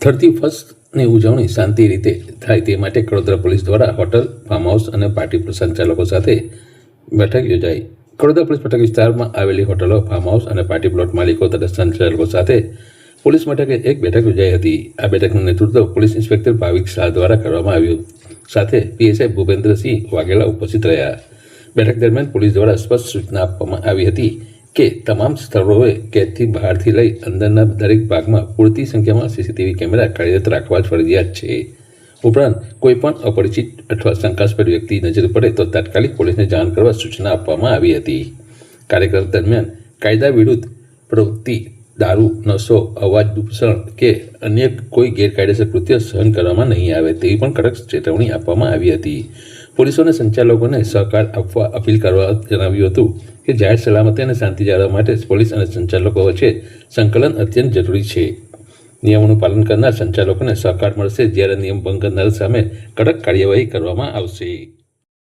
31ની ઉજવણી શાંતિ રીતે થાય તે માટે કડોદરા પોલીસ દ્વારા હોટલ, ફાર્મ હાઉસ અને પાર્ટી સંચાલકો સાથે બેઠક યોજાઈ. કડોદરા પોલીસ મથક વિસ્તારમાં આવેલી હોટલો, ફાર્મ હાઉસ અને પાર્ટી પ્લોટ માલિકો તથા સંચાલકો સાથે પોલીસ મથકે એક બેઠક યોજાઈ હતી. આ બેઠકનું નેતૃત્વ પોલીસ ઇન્સ્પેક્ટર ભાવિક શાહ દ્વારા કરવામાં આવ્યું. સાથે પીએસઆઈ ભૂપેન્દ્રસિંહ વાઘેલા ઉપસ્થિત રહ્યા. બેઠક દરમિયાન પોલીસ દ્વારા સ્પષ્ટ સૂચના આપવામાં આવી હતી કે તમામ સ્થળોએ ગેટથી બહારથી લઈ અંદરના દરેક ભાગમાં પૂરતી સંખ્યામાં સીસીટીવી કેમેરા કાર્યરત રાખવા ફરજિયાત છે. ઉપરાંત કોઈપણ અપરિચિત અથવા શંકાસ્પદ વ્યક્તિ નજર પડે તો તાત્કાલિક પોલીસને જાણ કરવા સૂચના આપવામાં આવી હતી. કાર્યક્રમ દરમિયાન કાયદા વિરુદ્ધ પ્રવૃત્તિ, દારૂ, નશો, અવાજ દૂષણ કે અન્ય કોઈ ગેરકાયદેસર કૃત્ય સહન કરવામાં નહીં આવે તેવી પણ કડક ચેતવણી આપવામાં આવી હતી. પોલીસોને સંચાલકોને સહકાર આપવા અપીલ કરવા જણાવ્યું હતું કે જાહેર સલામતી અને શાંતિ જાળવવા માટે પોલીસ અને સંચાલકો વચ્ચે સંકલન અત્યંત જરૂરી છે. નિયમોનું પાલન કરનાર સંચાલકોને સહકાર મળશે, જ્યારે નિયમ ભંગ કરનાર સામે કડક કાર્યવાહી કરવામાં આવશે.